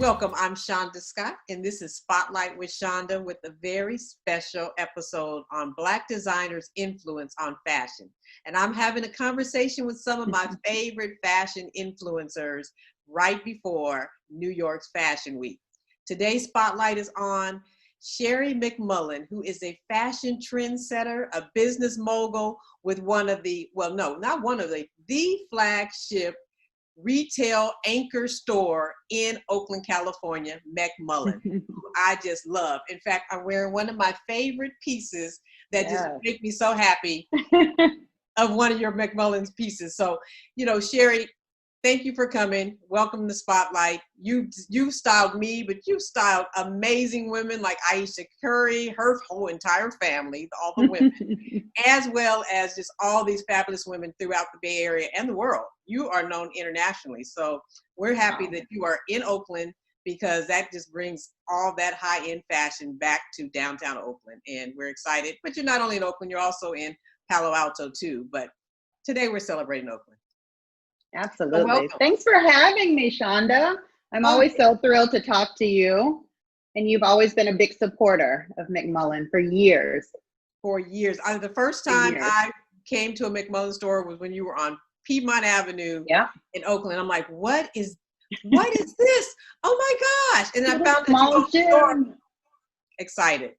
Welcome, I'm Shonda Scott, and this is Spotlight with Shonda with a very special episode on Black designers' influence on fashion. And I'm having a conversation with some of my favorite fashion influencers right before New York's Fashion Week. Today's Spotlight is on Sherri McMullen, who is a fashion trendsetter, a business mogul with the flagship retail anchor store in Oakland, California, McMullen, who I just love. In fact, I'm wearing one of my favorite pieces that just make me so happy of one of your McMullen's pieces. So, Sherri, thank you for coming. Welcome to Spotlight. You styled me, but you styled amazing women like Aisha Curry, her whole entire family, all the women, as well as just all these fabulous women throughout the Bay Area and the world. You are known internationally. So we're happy that you are in Oakland because that just brings all that high-end fashion back to downtown Oakland. And we're excited. But you're not only in Oakland, you're also in Palo Alto too. But today we're celebrating Oakland. Absolutely. Thanks for having me, Shonda. I'm always so thrilled to talk to you. And you've always been a big supporter of McMullen for years. The first time I came to a McMullen store was when you were on Piedmont Avenue in Oakland. I'm like, what is this? Oh my gosh. And I found that you store. Excited.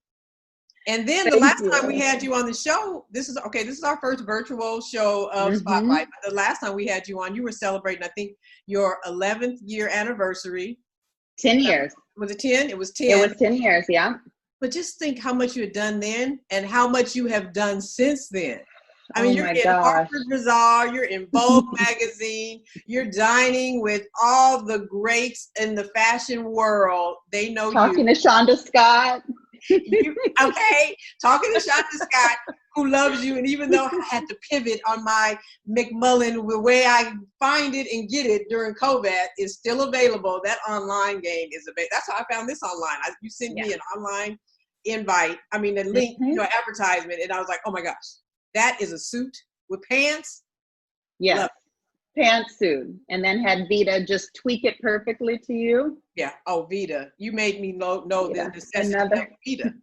And then the last time we had you on the show, this is our first virtual show of Spotlight. But the last time we had you on, you were celebrating, I think, your 11th year anniversary. 10 years. Was it 10? It was 10. It was 10 years, yeah. But just think how much you had done then and how much you have done since then. I mean, you're in Harper's Bazaar, you're in Vogue magazine, you're dining with all the greats in the fashion world. They know Talking to Shonda Scott. Talking to Shonda Scott, who loves you. And even though I had to pivot on my McMullen, the way I find it and get it during COVID is still available. That online game is available. That's how I found this online. You sent me an online invite. I mean, a link, advertisement. And I was like, oh my gosh, that is a suit with pants. Yes. Pantsuit, and then had Vita just tweak it perfectly to you. Yeah. Oh, Vita, you made me know the necessity of Vita.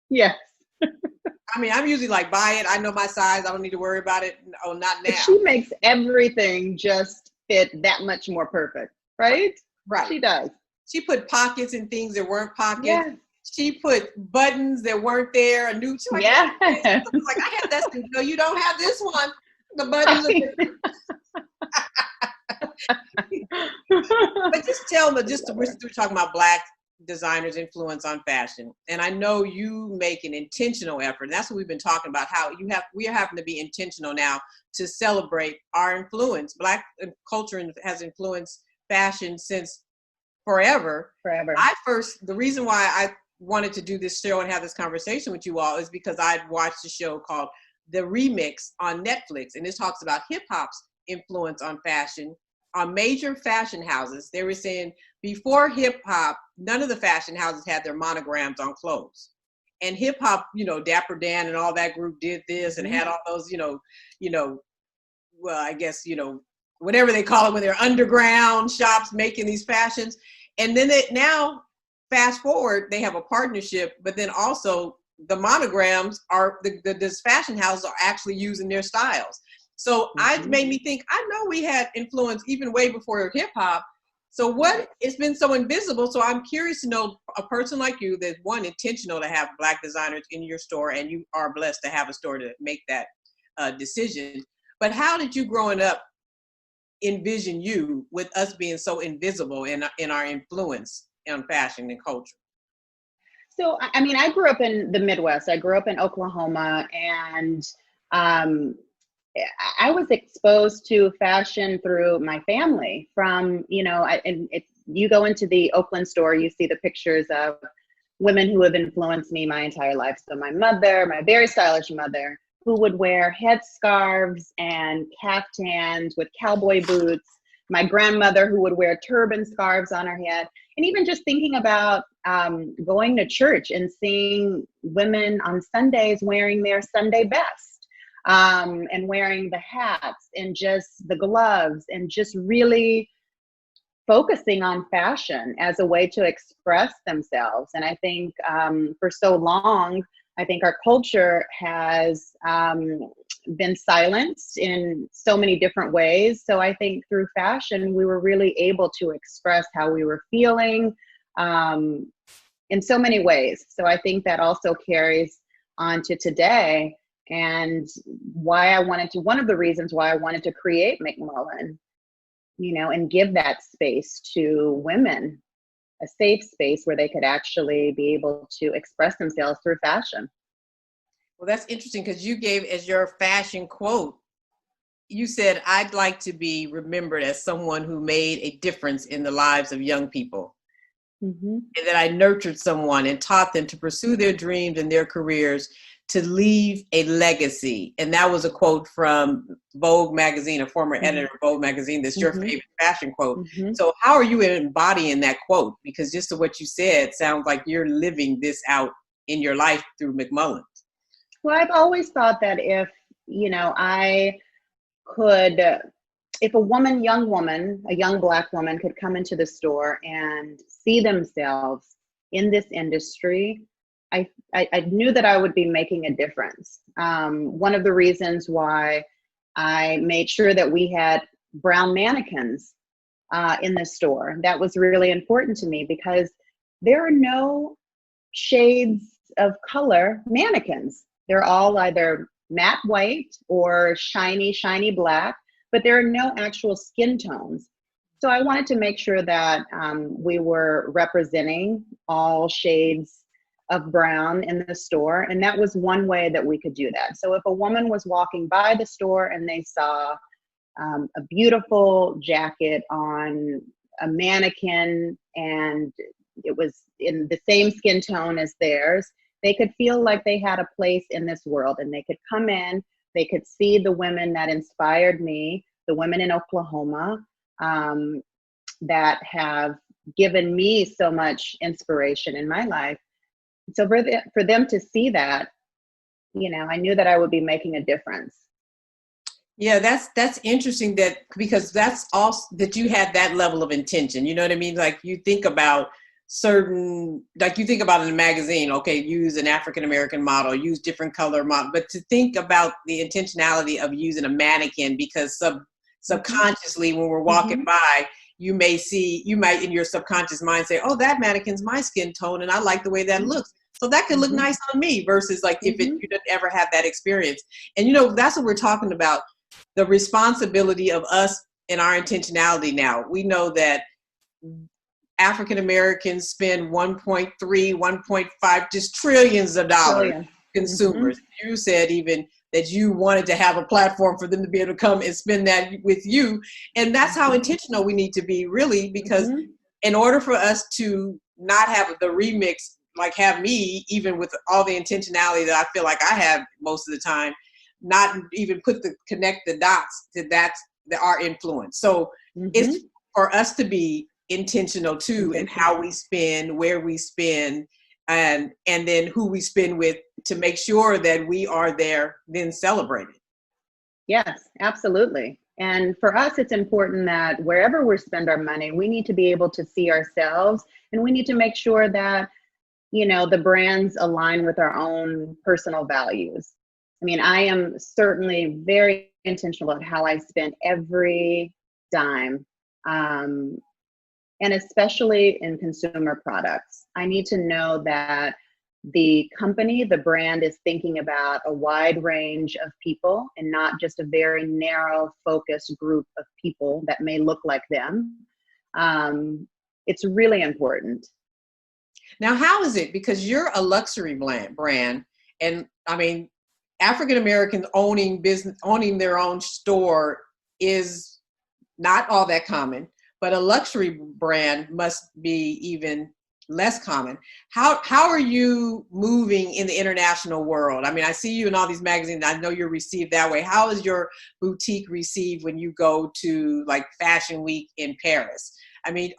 Yes. I mean, I'm usually like, buy it. I know my size. I don't need to worry about it. Oh, not now. She makes everything just fit that much more perfect, right? Right. She does. She put pockets in things that weren't pockets. Yes. She put buttons that weren't there. I was like, I have that. No, you don't have this one. The buttons. But just tell me, we're talking about Black designers' influence on fashion, and I know you make an intentional effort. And that's what we've been talking about. How we are having to be intentional now to celebrate our influence. Black culture has influenced fashion since forever. The reason why I wanted to do this show and have this conversation with you all is because I'd watched a show called The Remix on Netflix, and it talks about hip hop's influence on fashion, on major fashion houses. They were saying before hip hop, none of the fashion houses had their monograms on clothes. And hip hop, Dapper Dan and all that group did this and had all those, well, I guess, whatever they call it when they're underground shops making these fashions. And then now, fast forward, they have a partnership, but then also the monograms are the fashion houses are actually using their styles. So it made me think, I know we had influence even way before hip hop. So it's been so invisible. So I'm curious to know, a person like you that's intentional to have Black designers in your store, and you are blessed to have a store to make that decision. But how did you growing up envision you with us being so invisible in our influence on fashion and culture? So, I mean, I grew up in the Midwest. I grew up in Oklahoma, and I was exposed to fashion through my family from, if you go into the Oakland store, you see the pictures of women who have influenced me my entire life. So my mother, my very stylish mother, who would wear headscarves and caftans with cowboy boots. My grandmother, who would wear turban scarves on her head. And even just thinking about going to church and seeing women on Sundays wearing their Sunday best. And wearing the hats and just the gloves and just really focusing on fashion as a way to express themselves. And I think for so long, I think our culture has been silenced in so many different ways. So I think through fashion, we were really able to express how we were feeling in so many ways. So I think that also carries on to today, and one of the reasons why I wanted to create McMullen, and give that space to women, a safe space where they could actually be able to express themselves through fashion. Well, that's interesting because you gave as your fashion quote, you said, I'd like to be remembered as someone who made a difference in the lives of young people. Mm-hmm. And that I nurtured someone and taught them to pursue their dreams and their careers, to leave a legacy. And that was a quote from Vogue magazine, a former editor of Vogue magazine. That's your favorite fashion quote. So how are you embodying that quote? Because just to what you said, sounds like you're living this out in your life through McMullen. Well, I've always thought that if a young Black woman could come into the store and see themselves in this industry, I knew that I would be making a difference. One of the reasons why I made sure that we had brown mannequins in the store, that was really important to me, because there are no shades of color mannequins. They're all either matte white or shiny black, but there are no actual skin tones. So I wanted to make sure that we were representing all shades of brown in the store. And that was one way that we could do that. So if a woman was walking by the store and they saw a beautiful jacket on a mannequin and it was in the same skin tone as theirs, they could feel like they had a place in this world, and they could come in, they could see the women that inspired me, the women in Oklahoma that have given me so much inspiration in my life. So for them to see that, I knew that I would be making a difference. Yeah, that's interesting, that because that's also that you had that level of intention. You know what I mean? Like you think about in a magazine, okay, use an African-American model, use different color model, but to think about the intentionality of using a mannequin, because subconsciously when we're walking by, you might in your subconscious mind say, oh, that mannequin's my skin tone and I like the way that looks. So that could look nice on me, versus like if you didn't ever have that experience. And that's what we're talking about, the responsibility of us and our intentionality now. We know that African Americans spend 1.3, 1.5, just trillions of dollars, consumers. You said even that you wanted to have a platform for them to be able to come and spend that with you. And that's how intentional we need to be, really, because in order for us to not have the remix, like have me, even with all the intentionality that I feel like I have most of the time, not even connect the dots to our influence. So it's for us to be intentional too in how we spend, where we spend, and then who we spend with, to make sure that we are there then celebrated. Yes, absolutely. And for us, it's important that wherever we spend our money, we need to be able to see ourselves, and we need to make sure that the brands align with our own personal values. I mean, I am certainly very intentional about how I spend every dime. And especially in consumer products, I need to know that the company, the brand, is thinking about a wide range of people and not just a very narrow, focused group of people that may look like them. It's really important. Now, how is it? Because you're a luxury brand, and I mean, African Americans owning their own store is not all that common. But a luxury brand must be even less common. How are you moving in the international world? I mean, I see you in all these magazines. I know you're received that way. How is your boutique received when you go to like Fashion Week in Paris? I mean,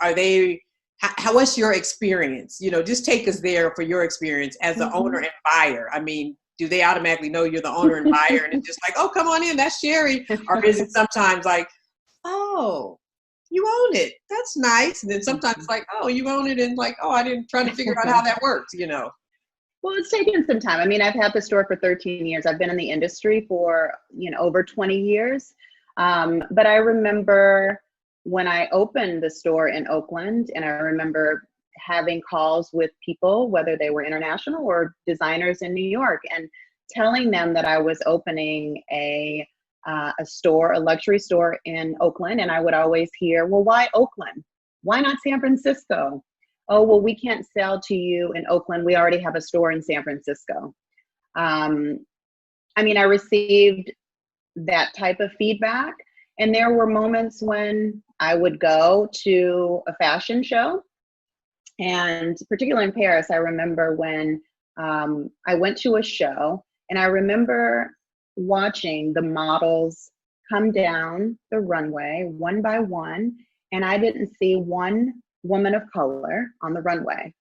what's your experience? Just take us there for your experience as the owner and buyer. I mean, do they automatically know you're the owner and buyer and it's just like, oh, come on in, that's Sherri? Or is it sometimes like, oh, you own it. That's nice. And then sometimes it's like, oh, you own it. And like, oh, I didn't try to figure out how that works, you know. Well, it's taken some time. I mean, I've had the store for 13 years. I've been in the industry for, over 20 years. But I remember when I opened the store in Oakland, and I remember having calls with people, whether they were international or designers in New York, and telling them that I was opening a store, a luxury store in Oakland. And I would always hear, well, why Oakland? Why not San Francisco? Oh, well, we can't sell to you in Oakland. We already have a store in San Francisco. I mean, I received that type of feedback. And there were moments when I would go to a fashion show. And particularly in Paris, I remember when I went to a show, and I remember watching the models come down the runway one by one, and I didn't see one woman of color on the runway.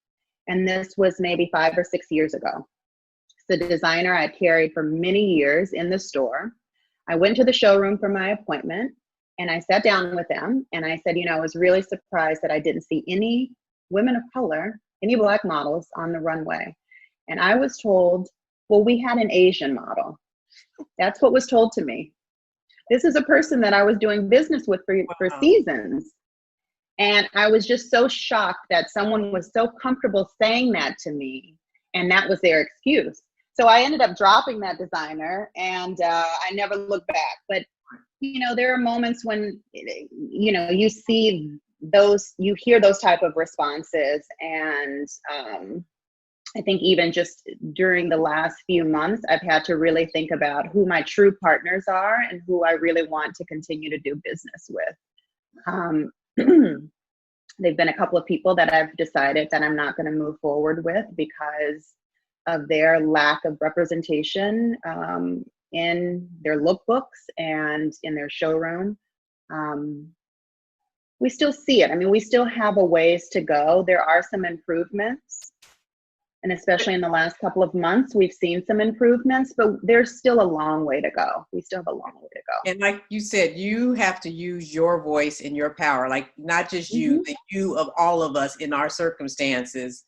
And this was maybe 5 or 6 years ago. It's a designer I'd carried for many years in the store. I went to the showroom for my appointment, and I sat down with them, and I said, I was really surprised that I didn't see any women of color, any Black models on the runway. And I was told, well, we had an Asian model. That's what was told to me. This is a person that I was doing business with for seasons. And I was just so shocked that someone was so comfortable saying that to me, and that was their excuse. So I ended up dropping that designer, and I never looked back. But, there are moments when, you see those, you hear those type of responses. And I think even just during the last few months, I've had to really think about who my true partners are and who I really want to continue to do business with. There've been a couple of people that I've decided that I'm not going to move forward with because of their lack of representation in their lookbooks and in their showroom. We still see it. I mean, we still have a ways to go. There are some improvements. And especially in the last couple of months, we've seen some improvements, but there's still a long way to go. We still have a long way to go. And like you said, you have to use your voice and your power, like not just you, the you of all of us in our circumstances,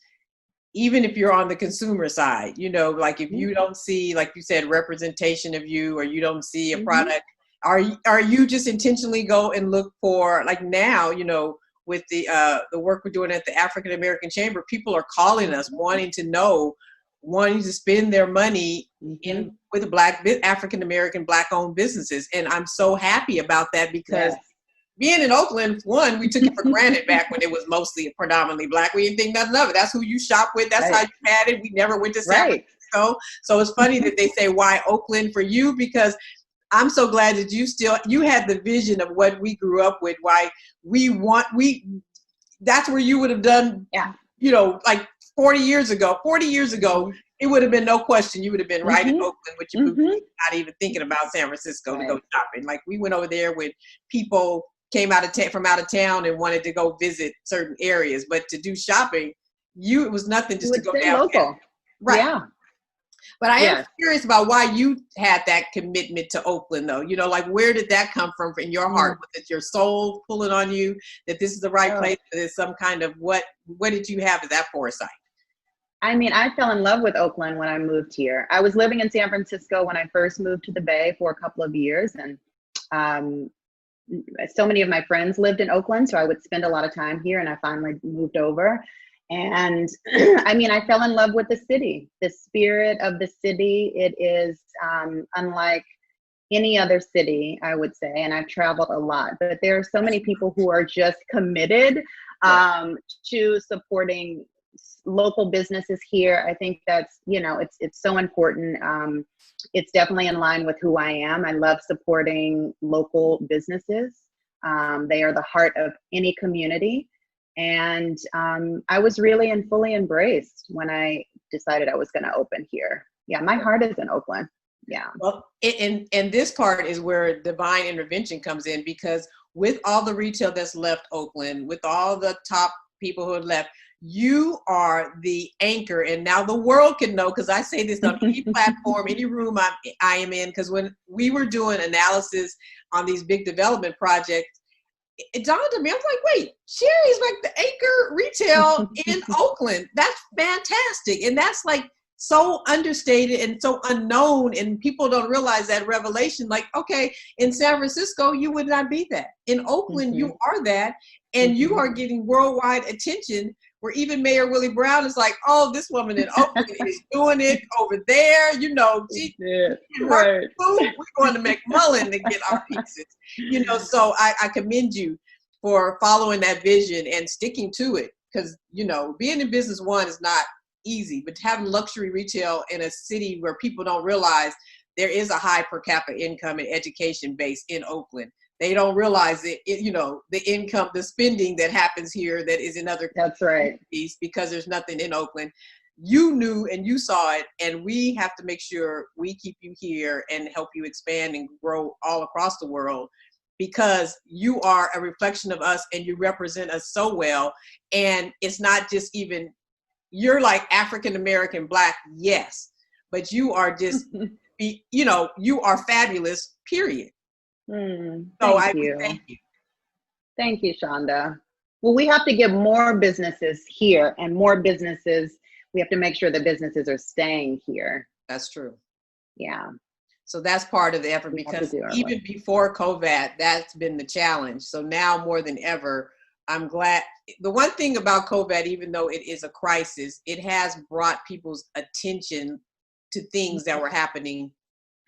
even if you're on the consumer side, like if you don't see, like you said, representation of you, or you don't see a product, are you just intentionally go and look for, like now, with the work we're doing at the African American Chamber, people are calling us wanting to spend their money with African American Black owned businesses. And I'm so happy about that because being in Oakland, one, we took it for granted back when it was mostly predominantly Black. We didn't think nothing of it. That's who you shop with. That's how you had it. We never went to San Francisco. So it's funny that they say, why Oakland for you? Because I'm so glad that you had the vision of what we grew up with, why that's where you would have done, like 40 years ago, it would have been no question. You would have been right in Oakland with your boots, not even thinking about San Francisco to go shopping. Like we went over there when people came from out of town and wanted to go visit certain areas, but to do shopping, it was nothing just to go down local. Right. Yeah. But I am curious about why you had that commitment to Oakland, though. Like where did that come from in your heart? Was it your soul pulling on you that this is the right place? There's some kind of what did you have as that foresight? I mean, I fell in love with Oakland when I moved here. I was living in San Francisco when I first moved to the Bay for a couple of years, and so many of my friends lived in Oakland, so I would spend a lot of time here, and I finally moved over. And I mean, I fell in love with the city, the spirit of the city. It is unlike any other city, I would say. And I've traveled a lot, but there are so many people who are just committed to supporting local businesses here. I think that's, it's so important. It's definitely in line with who I am. I love supporting local businesses. They are the heart of any community. And I was really and fully embraced when I decided I was going to open here. Yeah, my heart is in Oakland. Yeah. Well, and this part is where divine intervention comes in, because with all the retail that's left Oakland, with all the top people who have left, you are the anchor. And now the world can know, because I say this on any platform, any room I am in, because when we were doing analysis on these big development projects, it dawned on me, I was like, wait, Sherri's like the anchor retail in Oakland. That's fantastic. And that's like so understated and so unknown, and people don't realize that revelation. Like, okay, in San Francisco, you would not be that. In Oakland, you are that, and you are getting worldwide attention, where even Mayor Willie Brown is like, oh, this woman in Oakland is doing it over there. You know, we're going to McMullen to get our pieces. You know, so I commend you for following that vision and sticking to it, because, you know, being in business, one, is not easy, but having luxury retail in a city where people don't realize there is a high per capita income and education base in Oakland. They don't realize it, you know, the income, the spending that happens here that is in other communities, because there's nothing in Oakland. You knew and you saw it, and we have to make sure we keep you here and help you expand and grow all across the world, because you are a reflection of us and you represent us so well. And it's not just even, you're like African American Black, yes, but you are just, you know, you are fabulous, period. Thank you. Thank you, Shonda. Well, we have to get more businesses here, and more businesses, we have to make sure the businesses are staying here. That's true. Yeah. So that's part of the effort, because even before COVID, that's been the challenge. So now more than ever, I'm glad. The one thing about COVID, even though it is a crisis, it has brought people's attention to things that were happening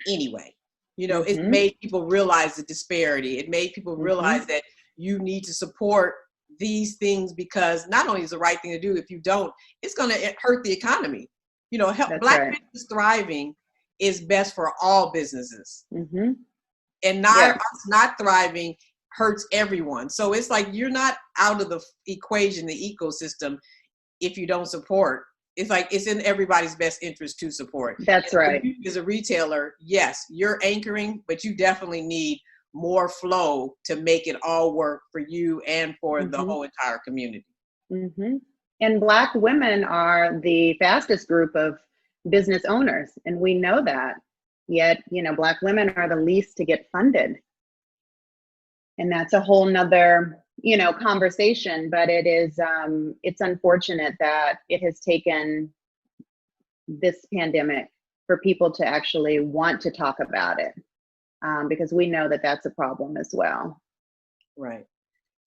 anyway. You know, it made people realize the disparity. It made people realize that you need to support these things, because not only is the right thing to do, if you don't, it's going to hurt the economy. You know, Black business thriving is best for all businesses. And us not thriving hurts everyone. So it's like, you're not out of the equation, the ecosystem, if you don't support. It's like, it's in everybody's best interest to support. That's right. As a retailer, yes, you're anchoring, but you definitely need more flow to make it all work for you and for the whole entire community. And Black women are the fastest group of business owners, and we know that. Yet, you know, Black women are the least to get funded. And that's a whole nother, you know, conversation, but it is, it's unfortunate that it has taken this pandemic for people to actually want to talk about it, because we know that that's a problem as well. Right.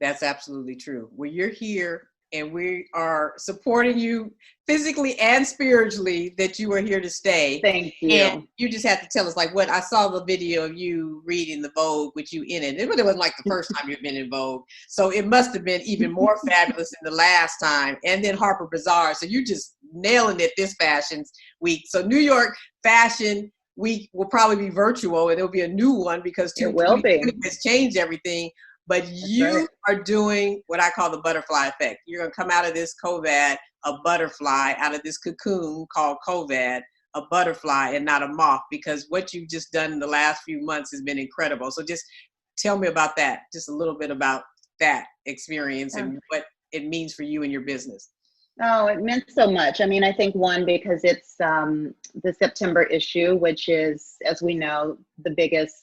That's absolutely true. Well, you're here, and we are supporting you physically and spiritually, that you are here to stay. Thank you. And you just have to tell us, like, what I saw the video of you reading the Vogue with you in it. It wasn't like the first time you've been in Vogue. So it must have been even more fabulous than the last time. And then Harper Bazaar. So you're just nailing it this Fashion Week. So New York Fashion Week will probably be virtual, and it'll be a new one, because it will be. It's changed everything. But you are doing what I call the butterfly effect. You're going to come out of this COVID a butterfly, out of this cocoon called COVID, a butterfly and not a moth, because what you've just done in the last few months has been incredible. So just tell me about that, just a little bit about that experience and what it means for you and your business. Oh, it meant so much. I mean, I think one, because it's the September issue, which is, as we know, the biggest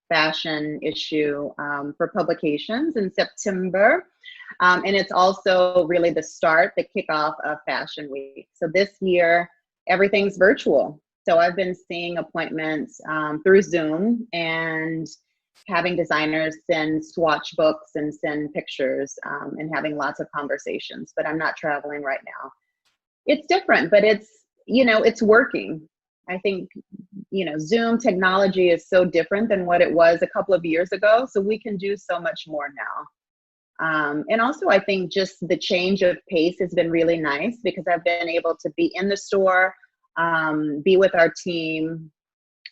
fashion issue for publications in September. And it's also really the start, the kickoff of Fashion Week. So this year, everything's virtual. So I've been seeing appointments through Zoom, and having designers send swatch books and send pictures, and having lots of conversations, but I'm not traveling right now. It's different, but it's, you know, it's working. I think, you know, Zoom technology is so different than what it was a couple of years ago. So we can do so much more now. And also, I think just the change of pace has been really nice, because I've been able to be in the store, be with our team,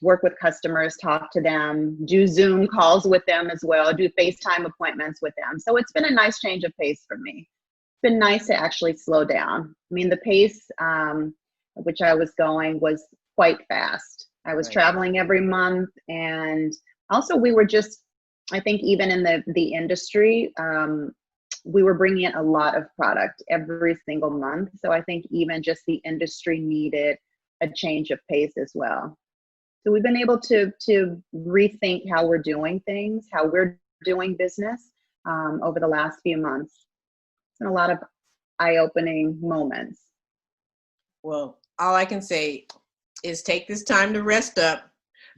work with customers, talk to them, do Zoom calls with them as well, do FaceTime appointments with them. So it's been a nice change of pace for me. It's been nice to actually slow down. I mean, the pace which I was going was quite fast. I was traveling every month, and also we were just, I think even in the industry, we were bringing in a lot of product every single month. So I think even just the industry needed a change of pace as well. So we've been able to rethink how we're doing things, how we're doing business, over the last few months. It's been a lot of eye-opening moments. Well, all I can say is take this time to rest up,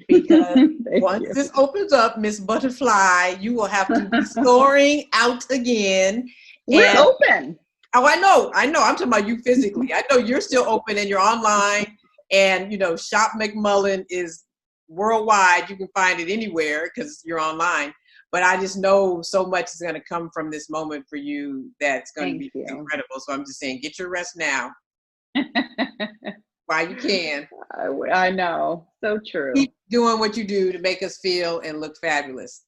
because once this opens up, Miss Butterfly, you will have to be soaring out again. We're open. Oh, I know. I'm talking about you physically. I know you're still open and you're online, and Shop McMullen is worldwide. You can find it anywhere because you're online. But I just know so much is going to come from this moment for you that's going to be incredible. So I'm just saying, get your rest now while you can. I know. So true. Keep doing what you do to make us feel and look fabulous.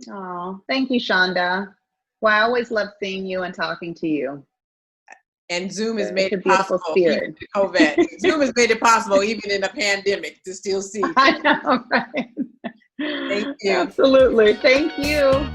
Oh, thank you, Shonda. Well, I always love seeing you and talking to you. And Zoom has made it possible. Even in COVID. Zoom has made it possible, even in a pandemic, to still see. I know, right? Thank you. Absolutely. Thank you.